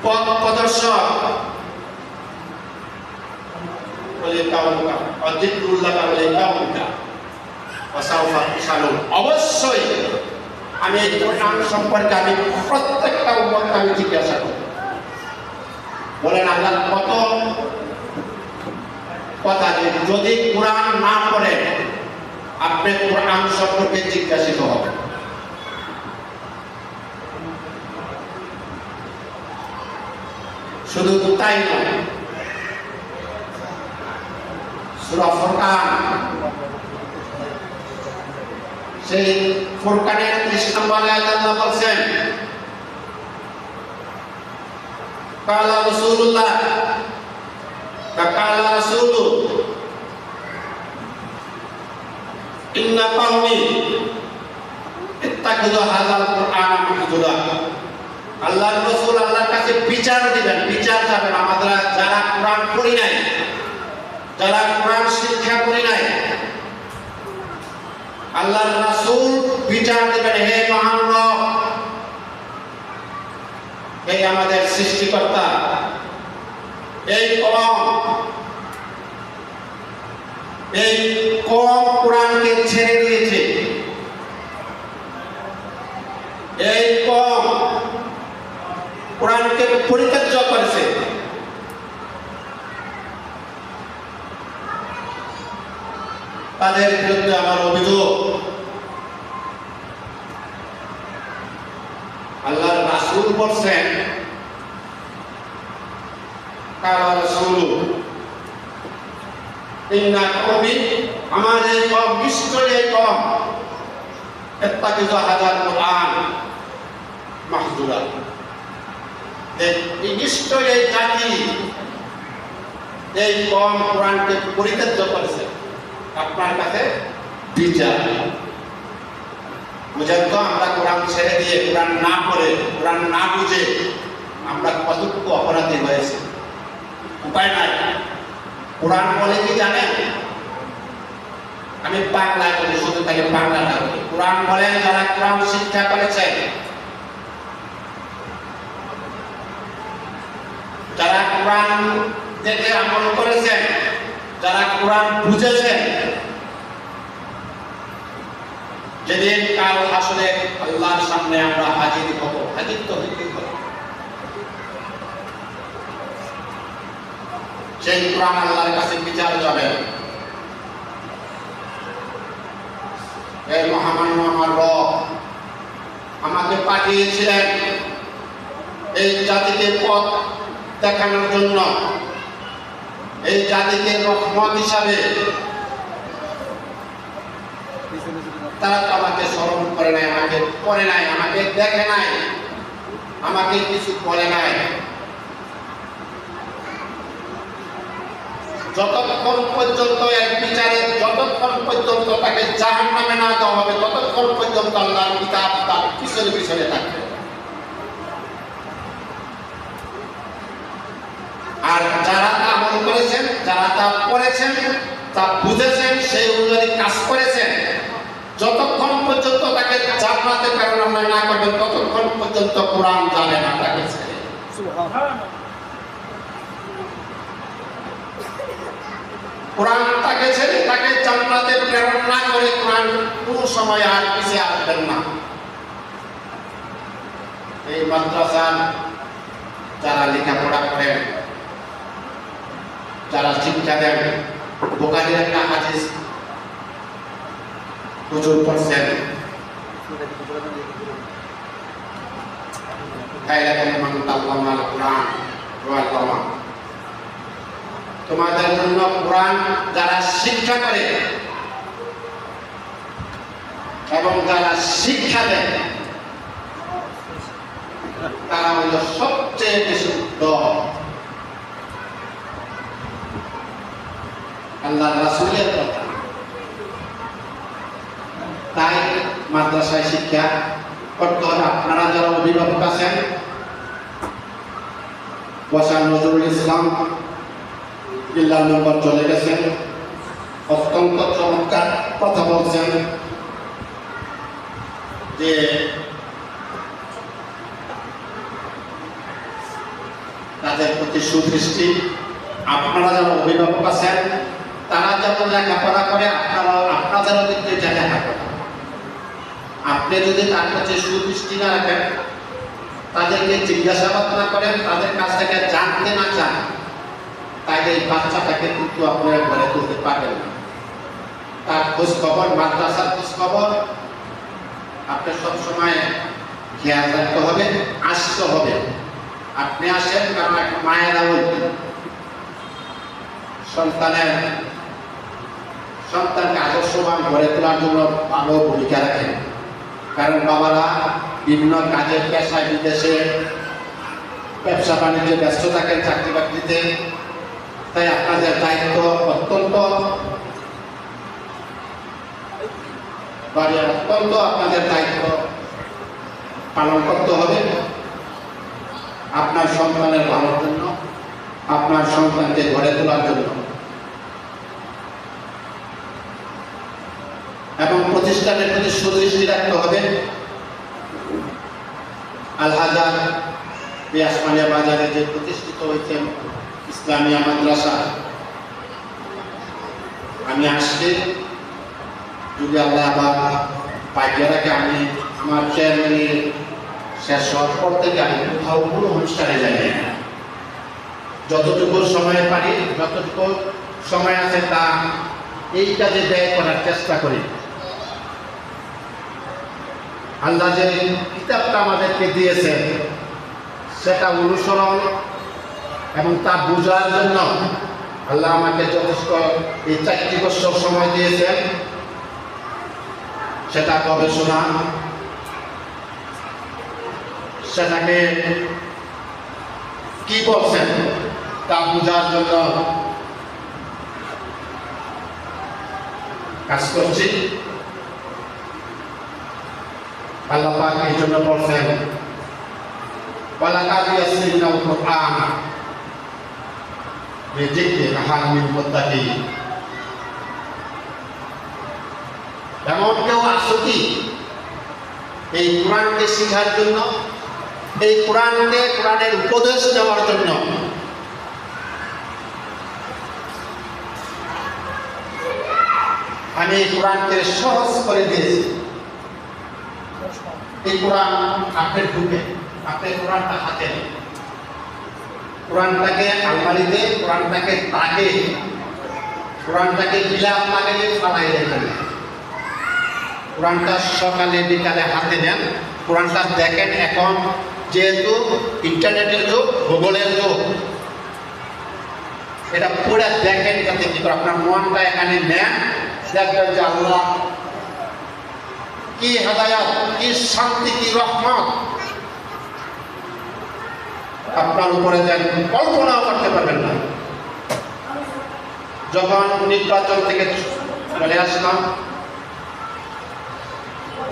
পথ প্রদর্শক অবশ্যই আমি এই কোরআন সম্পর্কে আমি প্রত্যেকটা উম্মতকে আমি জিজ্ঞাসা করব। বলেন আল্লাহ কত কথা যে যদি কোরআন না পড়েন আপনি কোরআন সম্পর্কে জিজ্ঞাসিত হবেন। শুধু তাই নয়, সূরা ফুরকান সেই ফুরকানের 30 নম্বর আয়াতে আল্লাহ বলেন কালা রাসূলুল্লাহ কালা রাসূলু ইন্না কওমি ইত্তাখিযু হাযাল কুরআনা মাহজুরা। আল্লাহর রাসূল আল্লাহর কাছে বিচার দিবেন, বিচার চাবেন আমাদের যারা কোরআন পড়ি নাই, যারা কোরআন শিক্ষা করি নাই। আল্লাহর রাসূল বিচার দিবেন, হে মহান রব, হে আমাদের সৃষ্টিকর্তা, এই কওম কোরআনকে ছেড়ে দিয়েছে, এই কওম কোরআনকে পরিত্যাজ্য করেছে। তাদের বিরুদ্ধে আমার অভিযোগ, আল্লাহর রাসূল বলছেন কালা রাসূল ইন্না কওমি, আমার এই কওম নিশ্চয়ই এই কওম ইত্তাখিযু হাযাল কুরআন মাহজুরা, এই নিশ্চয়ই এই জাতি এই কওম কোরআনকে পরিত্যাজ্য করেছে। আপনার কাছে বিচার বুঝেন তো, আমরা কোরআন ছেড়ে দিয়ে কোরআন না পড়ে কোরআন না বুঝে আমরা কতটুকু অপরাধী হয়েছে। উপায় নাই। কোরআন বলে কি জানেন, আমি বাংলায় বলি, শুধু তাকে বাংলাটা বলি। কোরআন বলেন যারা কোরআন শিক্ষা করেছে, যারা কোরআন দেখে আমল করেছেন, যারা কোরআন বুঝেছেন, যেদিন কাল হাসরে আল্লাহর সামনে আমরা হাজির হব, হাজির তো হইতে হবে, সেই কোরআন আল্লাহর কাছে বিচার যাবে। এই মহামান্য আমার রব আমাকে পাঠিয়েছিলেন এই জাতিকে পথ দেখানোর জন্য, এই জাতিকে রহমত হিসাবে। তারা তো আমাকে স্মরণ করে নাই, আমাকে পড়ে নাই, আমাকে দেখে নাই, আমাকে কিছু বলে নাই। যতক্ষণ পর্যন্ত এর বিচারে, যতক্ষণ পর্যন্ত তাকে জাহান্নামে না দেওয়া হবে, ততক্ষণ পর্যন্ত আল্লাহর কিতাব তার পিছনে পিছনে থাকবে। আর যারা তা আমল করেছেন, যারা তা পড়েছেন, তা বুঝেছেন, সেই অনুযায়ী কাজ করেছেন, যতক্ষণ পর্যন্ত তাকে জান্নাতে প্রেরণা না করবেন ততক্ষণ পর্যন্ত কোরআন যাবে না তাকে ছেড়ে। কোরআন তাকে ছেড়ে তাকে জান্নাতে প্রেরণ না করে কোরআন কোন সময় আর পিছিয়ে আসবেন না। এই মাদ্রাসার যারা লেখাপড়া করেন, যারা শিক্ষা দেন, বুখারীর একটা হাদিস হুজুর পড়ছেন, তোমাদের জন্য কোরআন যারা শিক্ষা করে এবং যারা শিক্ষা দেয় তারা হলো সবচেয়ে বেশি উত্তম। আল্লাহর রাসূলের কথা। তাই মাদ্রাসায় শিক্ষা করতে হবে। আপনারা যারা অভিভাবক আছেন, বসার নজরুল ইসলাম জিল্লা নম্বর চলে গেছেন, অত্যন্ত চমৎকার কথা বলছেন যে তাদের প্রতি সুদৃষ্টি। আপনারা যারা অভিভাবক আছেন তারা যেমন লেখাপড়া করে আপনাদেরও কিন্তু এটা লেখাপড়া। আপনি যদি তার কাছে সুদৃষ্টি না রাখেন, তাদেরকে জিজ্ঞাসাবাদ না করেন, তাদের কাছ থেকে জানতে না চান, তাহলে এই বাচ্চাটাকে কিন্তু আপনারা ঘরে তুলতে পারবেন না। তার খোঁজ খবর, মাদ্রাসার খোঁজ খবর আপনি সবসময় খেয়াল রাখতে হবে, আসতে হবে। আপনি আসেন, কারণ একটা মায়েরা বলতেন সন্তানকে আদর্শবান গড়ে তোলার জন্য ভালো ভূমিকা রাখেন। কারণ বাবারা বিভিন্ন কাজের পেশায় বিদেশে ব্যবসা বাণিজ্যে ব্যস্ত থাকেন, চাকরি বাকরিতে। তাই আপনাদের দায়িত্ব অত্যন্ত আপনাদের দায়িত্ব পালন করতে হবে আপনার সন্তানের ভালোর জন্য, আপনার সন্তানকে গড়ে তোলার জন্য। এবং প্রতিষ্ঠানের প্রতি সুদৃষ্টি রাখতে হবে। আল-হাজার পিয়াসমানিয়া বাজারে যে প্রতিষ্ঠিত হয়েছে ইসলামিয়া মাদ্রাসা, আমি আসলে যদি আল্লাহ আবার পাইয়ে রাখে, আমি আমার চেয়ারম্যানের শেষ হওয়ার পর থেকে আমি কোথাও কোনো অনুষ্ঠানে যাই না। যতটুকু সময় পারি, যতটুকু সময় আছে তা এই কাজে ব্যয় করার চেষ্টা করি। আল্লাহ যে কিতাবটা আমাদেরকে দিয়েছেন সেটা অনুসরণ এবং তা বোঝার জন্য আল্লাহ আমাকে যথেষ্ট এই 4 বছর সময় দিয়েছেন। সেটা গবেষণা, সেটাকে কি বলছেন তা বোঝার জন্য কাজ করছি। আল্লাহ পাক এই জন্য বলছেন, ওয়ালাকাদ ইয়াসসারনাল কুরআন লিযিকরি হামিল মুত্তাকিন। এমন কেউ আছে কি এই কোরআনকে শেখার জন্য, এই কোরআনের উপদেশ দেওয়ার জন্য? আমি এই কোরআনকে সহজ করে দিয়েছি। এই কোরআন আপনার ঢুকে, আপনি কোরআনটা হাতে নেন, কোরআনটাকে আলমারিতে, কোরআনটাকে তাকে, কোরআনটাকে বিলাপ লাগাইয়ে ফালাই রেখেন। কোরআনটা সকালে বিকালে হাতে নেন, কোরআনটা দেখেন। এখন যেহেতু ইন্টারনেটের যুগ, গুগলের যুগ, এটা পুরো দেখেন যাতে কি করে আপনার মনটা এখানে নেন, দেখবেন যে আল্লাহ কি হেদায়াত, কি শান্তি, কি রহমত আপনার উপরে দেন, কল্পনাও করতে পারবেন না। যখন নির্বাচন থেকে চলে আসলাম,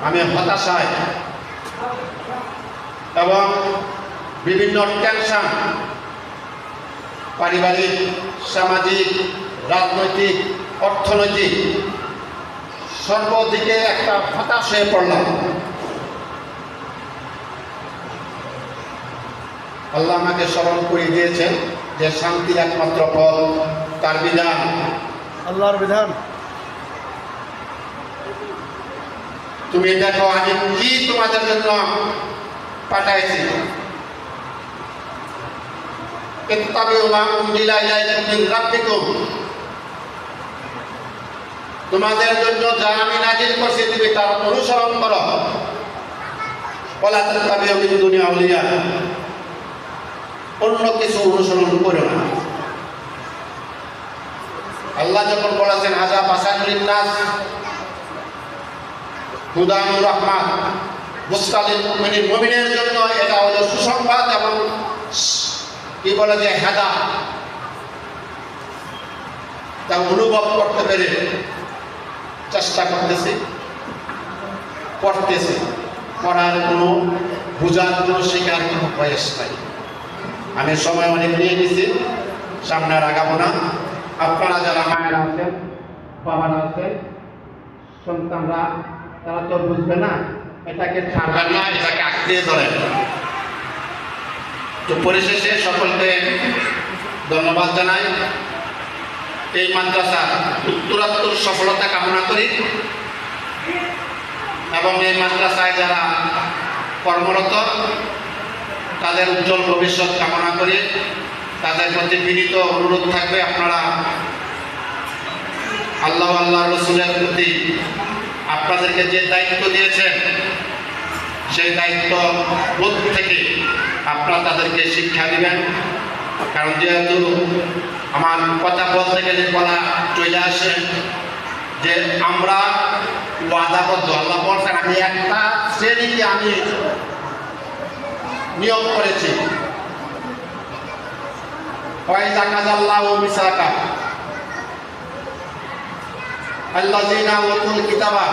আমি হতাশায় এবং বিভিন্ন টেনশন, পারিবারিক, সামাজিক, রাজনৈতিক, অর্থনৈতিক সর্বদিকে একটা হতাশ হয়ে পড়লাম। আল্লাহ আমাকে স্মরণ করে দিয়েছেন যে শান্তির একমাত্র পথ তার বিধান, আল্লাহর বিধান। তুমি দেখো আমি কি তোমাদের জন্য পাঠাইছি। তোমাদের জন্য যা আমি নাজিল করছি তুমি তার অনুসরণ করো। অন্য কিছু অনুসরণ করো না। আল্লাহ যখন বলেছেন হাজা বাসানুল নাস হুদানুর রহমান মুস্তালিল মুমিনিন, মুমিনের জন্য এটা হলো সুসংবাদ এবং কি বলে যে হেদা, তা অনুভব করতে পেরে চেষ্টা করতেছি, পড়তেছি। পড়ার কোনো বোঝার কোনো শেখার কোনো বয়স নাই। আমি সময় অনেক নিয়ে নিছি, সামনে আর আগাবো না। আপনারা যারা মায়েরা আছেন, বাবারা আছেন, সন্তানরা, তারা তো বুঝবে না, এটাকে ছাড়বেন না, এটাকে আঁকড়িয়ে ধরেন। তো পরিশেষে সকলকে ধন্যবাদ জানাই। এই মাদ্রাসা উত্তরাত্তর সফলতা কামনা করি এবং এই মাদ্রাসায় যারা কর্মরত তাদের উজ্জ্বল ভবিষ্যৎ কামনা করি। তাদের প্রতি বিনীত অনুরোধ থাকবে, আপনারা আল্লাহ রসুলের প্রতি আপনাদেরকে যে দায়িত্ব দিয়েছেন সেই দায়িত্ব বোধ থেকে আপনারা তাদেরকে শিক্ষা দিবেন। কারণ যেহেতু আমার কথা বলতে গেলে বলা চলে আসে যে আমরা ওয়াদাবদ্ধ, আল্লাহ বলছেন আমি একটা শ্রেণীকে আমি নিয়োগ করেছি, ওয়াইজা কাযাল্লাহু মিসাকা আল্লাযীনা উতুল কিতাবা